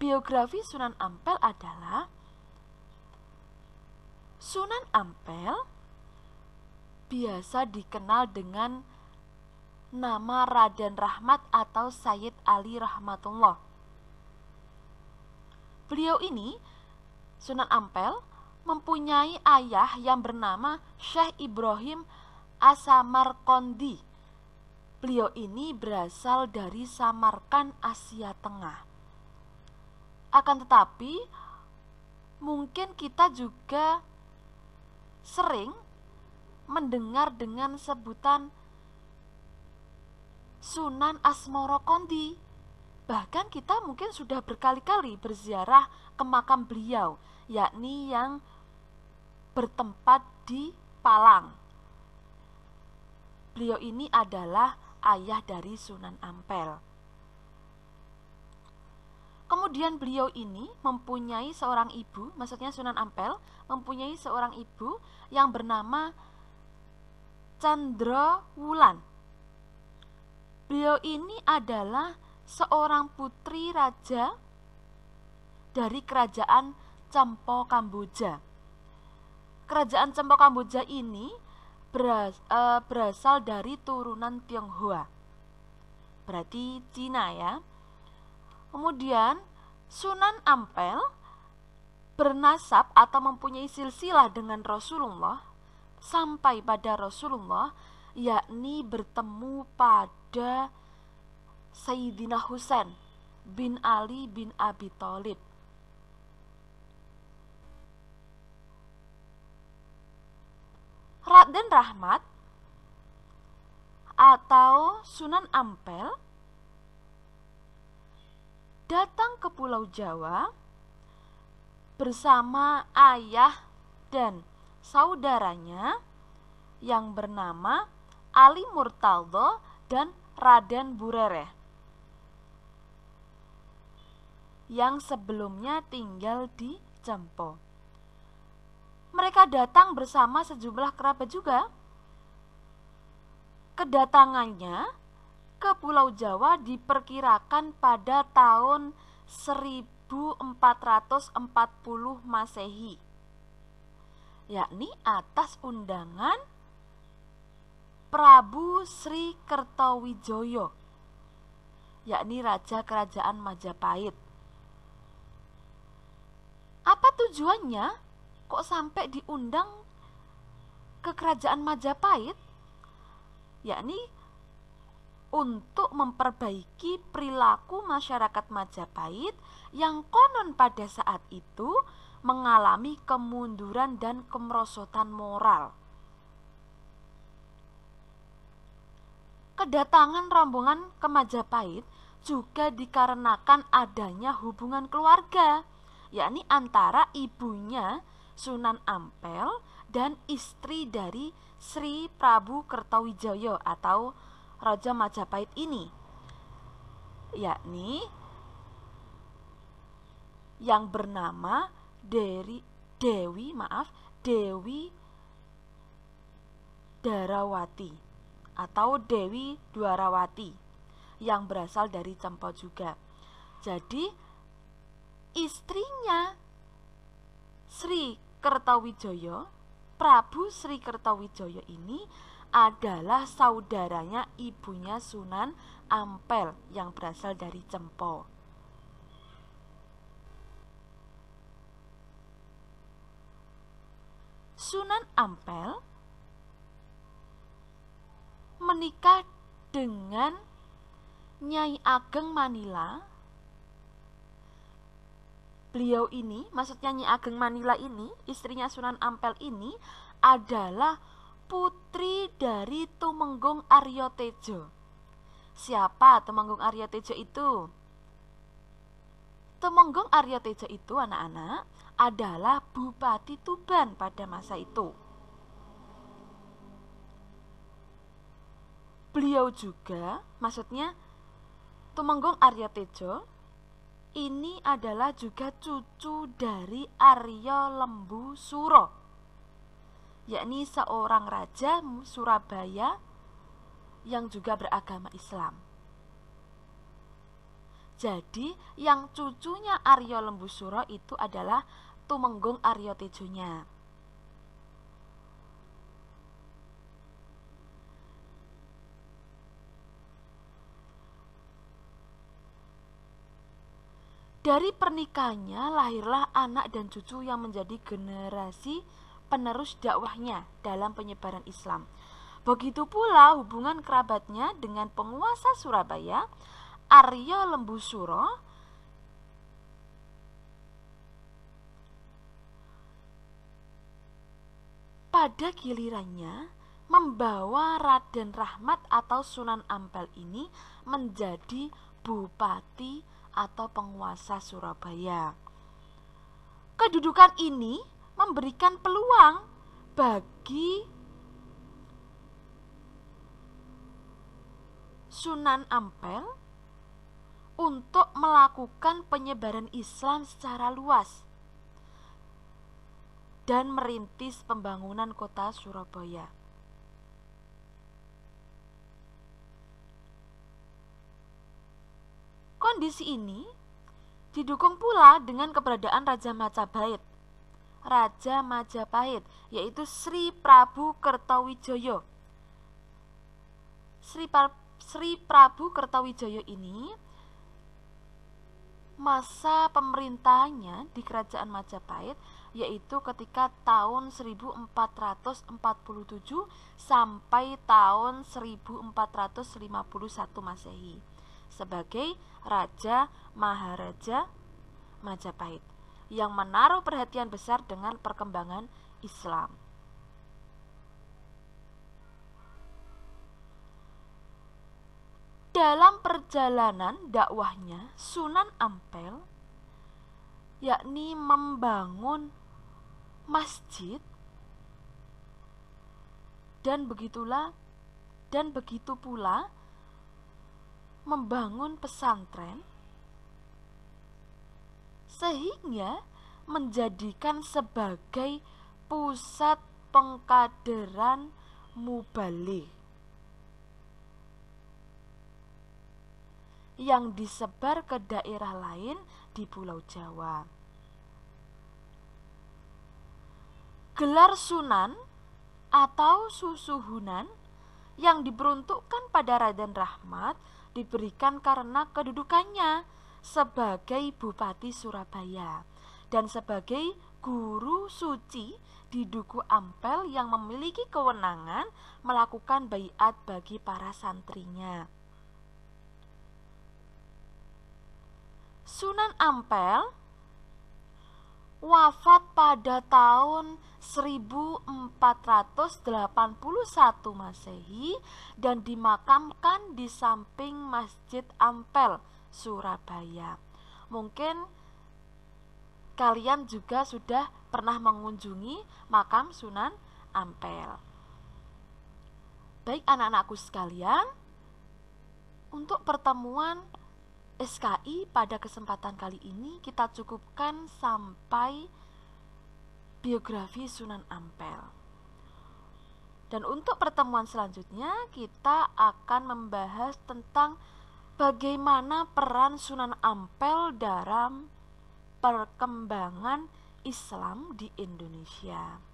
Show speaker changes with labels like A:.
A: biografi Sunan Ampel adalah Sunan Ampel biasa dikenal dengan nama Raden Rahmat atau Sayyid Ali Rahmatullah. Beliau ini, Sunan Ampel, mempunyai ayah yang bernama Syekh Ibrahim As-Samarqandi. Beliau ini berasal dari Samarkand, Asia Tengah. Akan tetapi, mungkin kita juga sering mendengar dengan sebutan Sunan Asmoro-Kondi. Bahkan kita mungkin sudah berkali-kali berziarah ke makam beliau, yakni yang bertempat di Palang. Beliau ini adalah ayah dari Sunan Ampel. Kemudian beliau ini mempunyai seorang ibu, maksudnya Sunan Ampel mempunyai seorang ibu yang bernama Candrawulan. Beliau ini adalah seorang putri raja dari kerajaan Cempo Kamboja. Kerajaan Cempo Kamboja ini berasal dari turunan Tionghoa, berarti Cina ya. Kemudian Sunan Ampel bernasab atau mempunyai silsilah dengan Rasulullah sampai pada Rasulullah, yakni bertemu pada Sayyidina Husain bin Ali bin Abi Thalib. Raden Rahmat atau Sunan Ampel datang ke Pulau Jawa bersama ayah dan saudaranya yang bernama Ali Murtaldo dan Raden Burereh, yang sebelumnya tinggal di Cempo. Mereka datang bersama sejumlah kerabat juga. Kedatangannya ke Pulau Jawa diperkirakan pada tahun 1440 Masehi, yakni atas undangan Prabu Sri Kertawijoyo, yakni Raja Kerajaan Majapahit. Apa tujuannya? Kok sampai diundang ke Kerajaan Majapahit? Yakni untuk memperbaiki perilaku masyarakat Majapahit yang konon pada saat itu mengalami kemunduran dan kemerosotan moral. Kedatangan rombongan ke Majapahit juga dikarenakan adanya hubungan keluarga, yakni antara ibunya Sunan Ampel dan istri dari Sri Prabu Kertawijaya atau Raja Majapahit ini, yakni yang bernama Dewi Darawati atau Dewi Dwarawati, yang berasal dari Cempo juga. Jadi istrinya Sri Kertawijaya, Prabu Sri Kertawijaya ini adalah saudaranya ibunya Sunan Ampel yang berasal dari Cempo. Sunan Ampel menikah dengan Nyai Ageng Manila. Beliau ini, maksudnya Nyai Ageng Manila ini, istrinya Sunan Ampel ini adalah putri dari Tumenggung Arya Tejo. Siapa Tumenggung Arya Tejo itu? Tumenggung Arya Tejo itu, anak-anak, adalah Bupati Tuban pada masa itu. Beliau juga, maksudnya Tumenggung Arya Tejo ini adalah juga cucu dari Arya Lembu Suro, yakni seorang raja Surabaya yang juga beragama Islam. Jadi yang cucunya Arya Lembusura itu adalah Tumenggung Arya Tejonya. Dari pernikahannya lahirlah anak dan cucu yang menjadi generasi penerus dakwahnya dalam penyebaran Islam. Begitu pula hubungan kerabatnya dengan penguasa Surabaya, Arya Lembusura, pada gilirannya membawa Raden Rahmat atau Sunan Ampel ini menjadi bupati atau penguasa Surabaya. Kedudukan ini memberikan peluang bagi Sunan Ampel untuk melakukan penyebaran Islam secara luas dan merintis pembangunan kota Surabaya. Kondisi ini didukung pula dengan keberadaan Raja Majapahit. Raja Majapahit yaitu Sri Prabu Kertawijaya. Sri Prabu Kertawijaya ini masa pemerintahannya di Kerajaan Majapahit yaitu ketika tahun 1447 sampai tahun 1451 Masehi sebagai Raja Maharaja Majapahit yang menaruh perhatian besar dengan perkembangan Islam. Dalam perjalanan dakwahnya, Sunan Ampel yakni membangun masjid dan begitu pula membangun pesantren sehingga menjadikan sebagai pusat pengkaderan mubalik yang disebar ke daerah lain di Pulau Jawa. Gelar Sunan atau Susuhunan yang diperuntukkan pada Raden Rahmat diberikan karena kedudukannya sebagai Bupati Surabaya dan sebagai guru suci di Duku Ampel yang memiliki kewenangan melakukan baiat bagi para santrinya. Sunan Ampel wafat pada tahun 1481 Masehi dan dimakamkan di samping Masjid Ampel, Surabaya. Mungkin kalian juga sudah pernah mengunjungi makam Sunan Ampel. Baik anak-anakku sekalian, untuk pertemuan SKI pada kesempatan kali ini kita cukupkan sampai biografi Sunan Ampel. Dan untuk pertemuan selanjutnya kita akan membahas tentang bagaimana peran Sunan Ampel dalam perkembangan Islam di Indonesia.